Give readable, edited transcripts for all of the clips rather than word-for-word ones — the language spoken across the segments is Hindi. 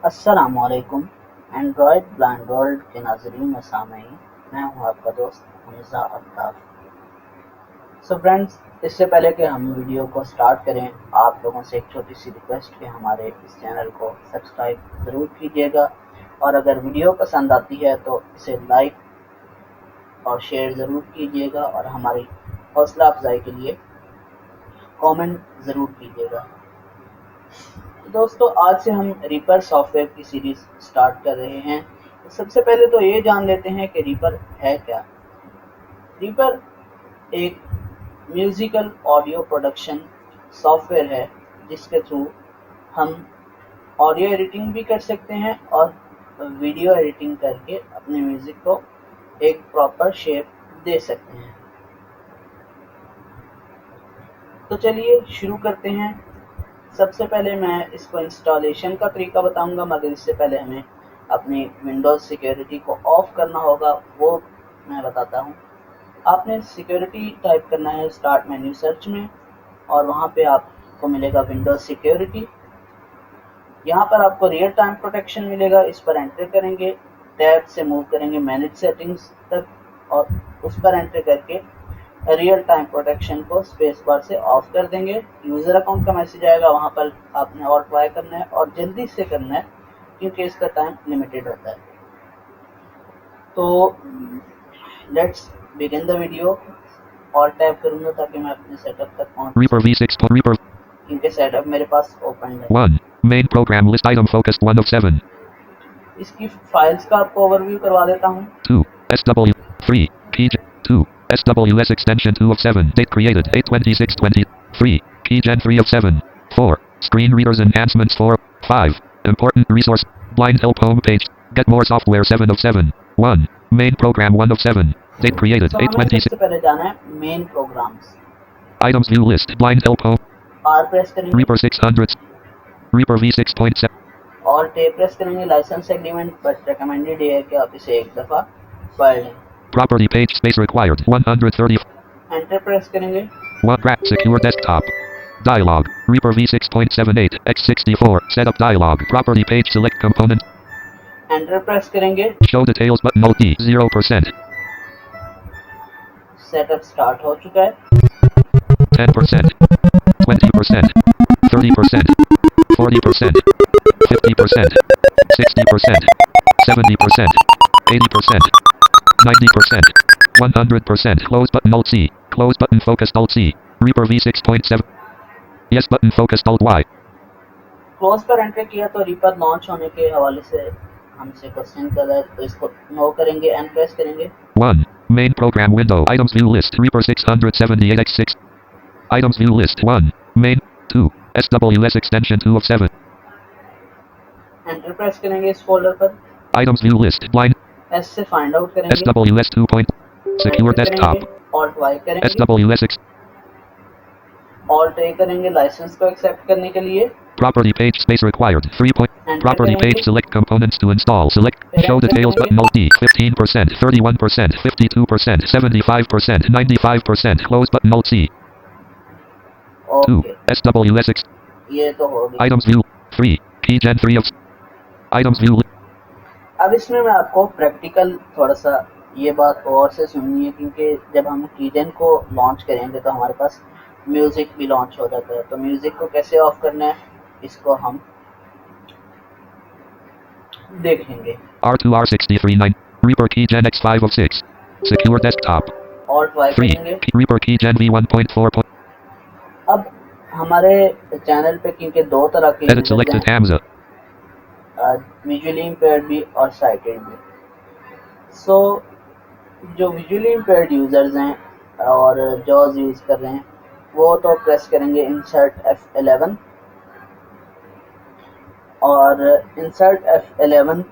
अस्सलामुअलैकुम। एंड्रॉयड ब्लाइंड वर्ल्ड के नाज़रीन व सामीन, मैं हूँ आपका दोस्त हमजा अल्ताफ़। सो फ्रेंड्स, इससे पहले कि हम वीडियो को स्टार्ट करें, आप लोगों से एक छोटी सी रिक्वेस्ट कि हमारे इस चैनल को सब्सक्राइब ज़रूर कीजिएगा और अगर वीडियो पसंद आती है तो इसे लाइक और शेयर ज़रूर कीजिएगा और हमारी हौसला अफजाई के लिए कमेंट ज़रूर कीजिएगा। दोस्तों, आज से हम रीपर सॉफ्टवेयर की सीरीज़ स्टार्ट कर रहे हैं। तो सबसे पहले तो ये जान लेते हैं कि रीपर है क्या। रीपर एक म्यूज़िकल ऑडियो प्रोडक्शन सॉफ्टवेयर है जिसके थ्रू हम ऑडियो एडिटिंग भी कर सकते हैं और वीडियो एडिटिंग करके अपने म्यूज़िक को एक प्रॉपर शेप दे सकते हैं। तो चलिए शुरू करते हैं। सबसे पहले मैं इसको इंस्टॉलेशन का तरीका बताऊंगा, मगर इससे पहले हमें अपनी विंडोज़ सिक्योरिटी को ऑफ करना होगा, वो मैं बताता हूँ। आपने सिक्योरिटी टाइप करना है स्टार्ट मेन्यू सर्च में और वहाँ पे आपको मिलेगा विंडोज़ सिक्योरिटी। यहाँ पर आपको रियल टाइम प्रोटेक्शन मिलेगा, इस पर एंटर करेंगे, टैब से मूव करेंगे मैनेज सेटिंग्स तक और उस पर एंटर करके रियल टाइम प्रोटेक्शन को स्पेस बार से ऑफ कर देंगे। यूज़र अकाउंट का मैसेज आएगा, वहाँ पर आपने और ट्राई करना है और जल्दी से करना है क्योंकि इसका टाइम लिमिटेड होता है। तो लेट्स बिगिन द वीडियो। और टैब करूँगा ताकि मैं अपने सेटअप तक पहुँच, क्योंकि सेटअप मेरे पास ओपन है। 1. Main program list item focused 1 of 7. इसकी फाइल्स का आपको ओवरव्यू करवा देता हूँ। 2. SW. 3. Key. 2. SWS extension 2 of 7. Date created 8/26/20. 3. Keygen 3 of 7. 4. Screen readers enhancements 4. 5. Important resource. Blind help home page. Get more software 7 of 7. 1. Main program 1 of 7. Date created तो हमें 8/26. सबसे पहले जाना है main programs. Items view list. Blind help home. R press करेंगे, Reaper 600. Reaper V6.7. और टे प्रेस करेंगे। लाइसेंस एग्रीमेंट बट रिकमेंडेड है कि आप इसे एक दफ़ा पढ़ लें। Property page space required 130. Enter press करेंगे, One rack secure desktop. Dialog. Reaper V6.78 x64 setup dialog. Property page select component. Enter press करेंगे, Show details button Alt D 0%. Setup start हो चुका है। 10%. 20%. 30%. 40%. 50%. 60%. 70%. 80%. 90%. 100%. Close button Alt C. Close button focused Alt C. Reaper V6.7. Yes button focused Alt Y. Close पर एंटर किया तो रीपर लॉन्च होने के हवाले से हमसे क्वेश्चन कर रहा है, तो इसको नो करेंगे, एंड प्रेस करेंगे। 1. Main program window. Items view list. Reaper 678x6. Items view list. 1. Main. 2. SWS extension 2 of 7. Enter press करेंगे इस फोल्डर पर, Items view list. Blind. S से फाइंड आउट करेंगे, SWS 2. Secure enter desktop. करेंगे, ऑल्ट वाई करेंगे, SWS ऑल्ट ए करेंगे लाइसेंस को एक्सेप्ट करने के लिए। property page space required 3. Enter Property page करेंगे, select components to install. Select show details button Alt D 15%, 31%, 52%, 75%, 95%. Close button Alt C. 2. Okay, SWS ये तो हो गया। items view 3. Keygen 3 of items view. अब इसमें मैं आपको प्रैक्टिकल थोड़ा सा ये बात और से सुननी है, क्योंकि जब हम कीजन को लॉन्च करेंगे तो हमारे पास म्यूज़िक भी लॉन्च हो जाता है। तो म्यूज़िक को कैसे ऑफ करना है इसको हम देखेंगे। R2 R63 9. Reaper Keygen X5 of 6. Secure desktop. Alt Y 3. करेंगे। Reaper Keygen V1.4. अब हमारे चैनल पे क्योंकि दो तरह के Edit selected Hamza. Visually impaired भी और साइटेड भी। सो जो विजुअली इम्पेयर्ड यूज़र्स हैं और जॉज यूज़ कर रहे हैं वो तो प्रेस करेंगे इंसर्ट F11 और इंसर्ट F11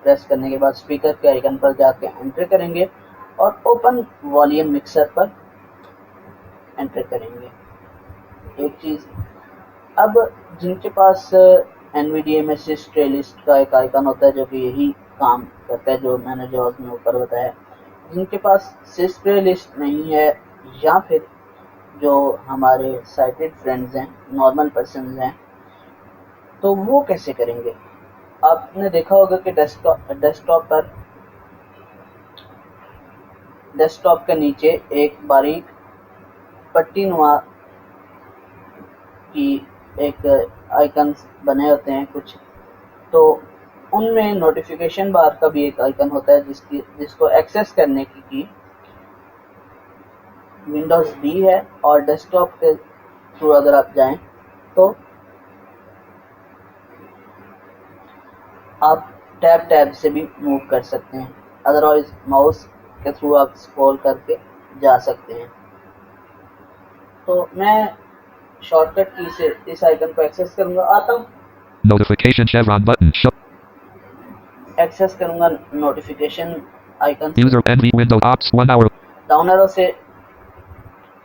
प्रेस करने के बाद स्पीकर के आइकन पर जाके एंटर करेंगे और ओपन वॉल्यूम मिक्सर पर एंटर करेंगे। एक चीज़, अब जिनके पास NVDA में सिस ट्रे लिस्ट का एक आइकन होता है जो कि यही काम करता है जो मैंने जॉज में ऊपर बताया, जिनके पास सिस ट्रे लिस्ट नहीं है या फिर जो हमारे साइटेड फ्रेंड्स हैं, नॉर्मल पर्सन्स हैं, तो वो कैसे करेंगे। आपने देखा होगा कि डेस्कटॉप के नीचे एक बारीक पट्टीनुमा की एक आइकन्स बने होते हैं कुछ, तो उनमें नोटिफिकेशन बार का भी एक आइकन होता है जिसको एक्सेस करने की विंडोज डी है, और डेस्कटॉप के थ्रू अगर आप जाएं तो आप टैब से भी मूव कर सकते हैं, अदरवाइज माउस के थ्रू आप स्क्रॉल करके जा सकते हैं। तो मैं शॉर्टकट की से इस आइकन को एक्सेस करूंगा, आता हूँ, Notification chevron button. Show. Access करूंगा notification icon User NV window ops 1 hour. Down arrow से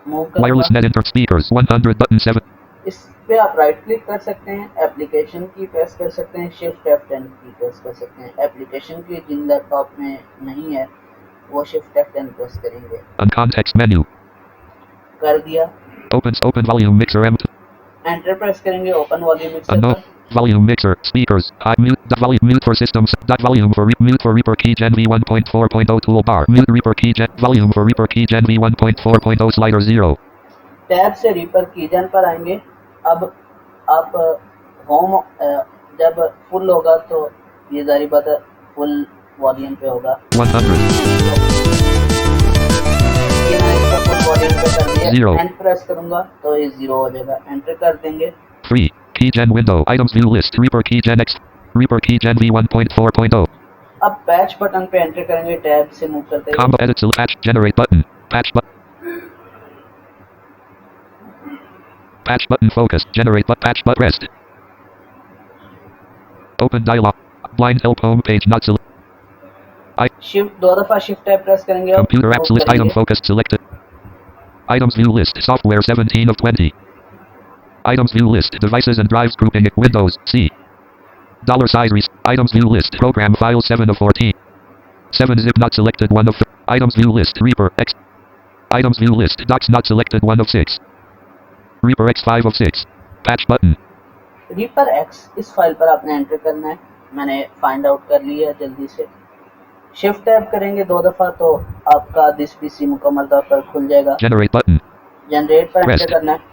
मूव Wireless करूंगा। net inter speakers 100 button 7. इस पे आप राइट क्लिक कर सकते हैं, एप्लीकेशन की प्रेस कर सकते हैं, शिफ्ट F10 की प्रेस कर सकते हैं। एप्लीकेशन की जिन लैपटॉप में नहीं है वो शिफ्ट F10 प्रेस करेंगे। Context menu. कर दिया। Open volume mixer M2. Enter press करेंगे ओपन वॉल्यूम मिक्सर No. पर। Volume mixer speakers. High mute. The volume mute for systems. Dot volume for mute for Reaper key Gen V 1.4.0 toolbar. Mute Reaper key Gen volume for Reaper key Gen V 1.4.0 slider 0. Tab से रीपर कीजन पर आएंगे। अब आप होम जब फुल होगा तो ये जारी बात है फुल वॉल्यूम पे होगा। 100. ये मैंने इसको फुल वॉल्यूम पे कर दिया। Zero. एंटर प्रेस करूंगा तो ये 0 हो जाएगा। एंटर कर देंगे। 3. Keygen window. Items view list. Reaper Keygen X. Reaper Keygen V 1.4.0. अब पैच बटन पे एंटर करेंगे टैब से मूव करते हुए। Combo edit select patch generate button. Patch button. Patch button focus. Generate but patch but rest. Open dialog. Blind help home page not select. Shift 2 दफा शिफ्ट टैब प्रेस करेंगे और Computer apps move list item करेंगे। focused selected. Items view list. Software 17 of 20. Items view list. Devices and drives grouping. Windows C. Dollar size items view list. Program file 7 of 14. 7 zip not selected 1 of items view list. Reaper X. Items view list. Docs not selected 1 of 6. Reaper X 5 of 6. Patch button. Reaper x इस फाइल पर आपने एंटर करना है। मैंने फाइंड आउट कर लिया है जल्दी से। शिफ्ट टैब करेंगे 2 दफा तो आपका दिस पीसी मुकम्मल तौर पर खुल जाएगा। Generate button. जनरेट पर एंटर करना है।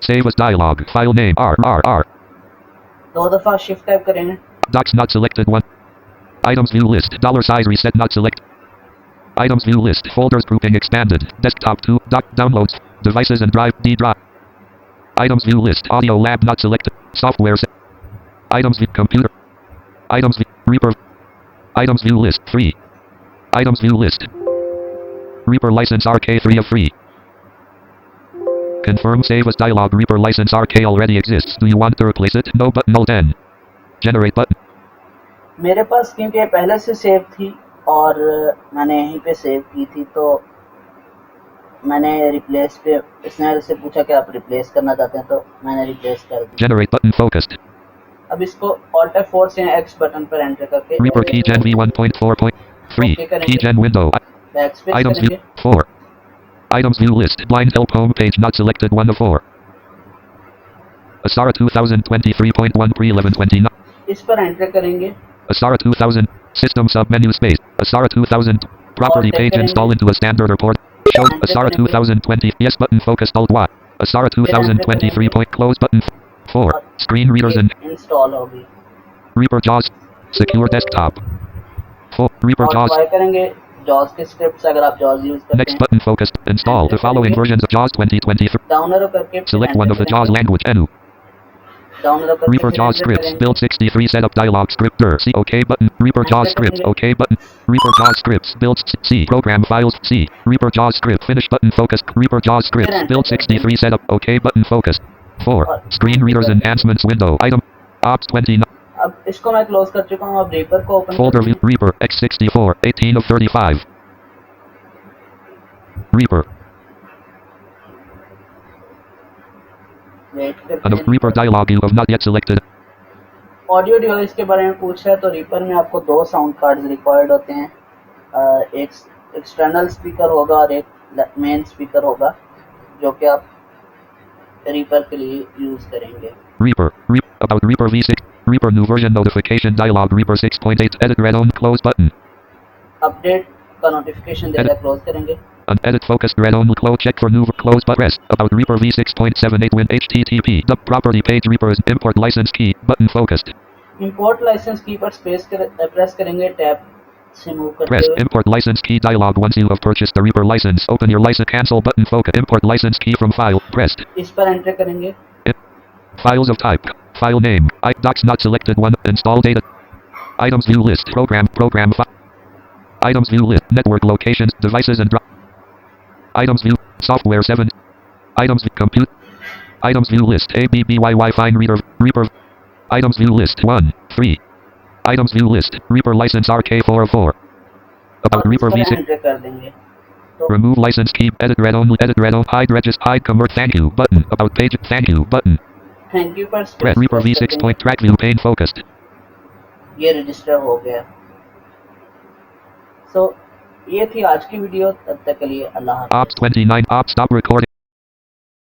Save as dialog. File name RRR. 2 दफा शिफ्ट टैब करेंगे। Docs not selected 1. Items view list. Dollar size reset not select. Items view list. Folders grouping expanded. Desktop 2. Doc downloads. Devices and drive D drive. Items view list. Audio lab not selected. Software set. Items view computer. Items view Reaper. Items view list 3. Items view list. Reaper license RK3 of free. Confirm save as dialog. Reaper license RK already exists. Do you want to replace it? No button. Alt N. Generate button. मेरे पास क्योंकि पहले से सेव थी और मैंने यहीं पे सेव की थी तो मैंने रिप्लेस पे इसने से पूछा कि आप रिप्लेस करना चाहते हैं तो मैंने रिप्लेस कर दिया। Generate button focused. अब इसको Alt F4 से X बटन पर एंटर करके Reaper Keygen V 1.4.3. Keygen window. Backspace Items करेंगे। view 4. Items view list. Blind help home page not selected 1 of 4. Asara 2023.1 pre 1129. इस पर एंटर करेंगे। Asara 2000. System sub menu space. Asara 2000. Property page install into a standard report. Show Asara 2020. Yes button focused Alt Y. Asara 2023. Close button 4. Screen readers and install होगी। Reaper JAWS. Secure desktop. 4. Reaper और JAWS. ट्राई करेंगे JAWS के स्क्रिप्ट्स अगर आप JAWS यूज करते Next हैं। button focused. Install the following versions of JAWS 2023. Down arrow करके Select one of the JAWS language. NU. Down arrow करके Reaper JAWS scripts. Build 63 setup dialog script. See OK button. Reaper JAWS scripts. OK button. Reaper JAWS scripts. Build C. Program files. C. Reaper JAWS script. Finish button focus. Reaper JAWS scripts. Build 63 setup. OK button focus. 4. Screen readers enhancements window. Item. Ops 29. अब इसको मैं क्लोज कर चुका हूँ। अब रीपर को open Folder view. Reaper X64. 18 of 35. Reaper. Wait And करते of Reaper dialog you have not yet selected. Audio device के बारे में पूछ रहा है तो रीपर में आपको 2 साउंड कार्ड्स रिक्वायर्ड होते हैं। एक एक्सटर्नल स्पीकर होगा और एक मेन स्पीकर होगा जो कि आप रीपर के लिए यूज करेंगे। Reaper. About Reaper V6. Reaper new version notification dialog. Reaper 6.8. Edit read on close button. Update का नोटिफिकेशन देगा, क्लोज करेंगे. Edit focused read only close check for new close but press. About Reaper V6.78 win HTTP. The property page Reaper is import license key button focused. Import license key पर प्रेस करेंगे, टैब से मूव करते Press हुए. import license key dialog. Once you have purchased the Reaper license, open your license cancel button focus. Import license key from file pressed. इस पर एंटर करेंगे. Files of type. File name. Docs not selected one. Install data. Items view list. Program file. Items view list. Network locations. Devices and items view. Software 7. Items compute. Items view list. ABBYY fine reader. Reaper. Items view list 1. 3. Items view list. Reaper license RK404. About Reaper V6. Enter कर देंगे. तो Remove license key. Edit read only. Edit read only. Hide register. Hide convert. Thank you button. About page. Thank you button. Thank you पर Press Reaper V6 point track view pane focused. ये रजिस्टर हो गया. सो ये थी आज की वीडियो. तब तक के लिए अल्लाह हाफ़िज़. Ops 29. Ops stop recording.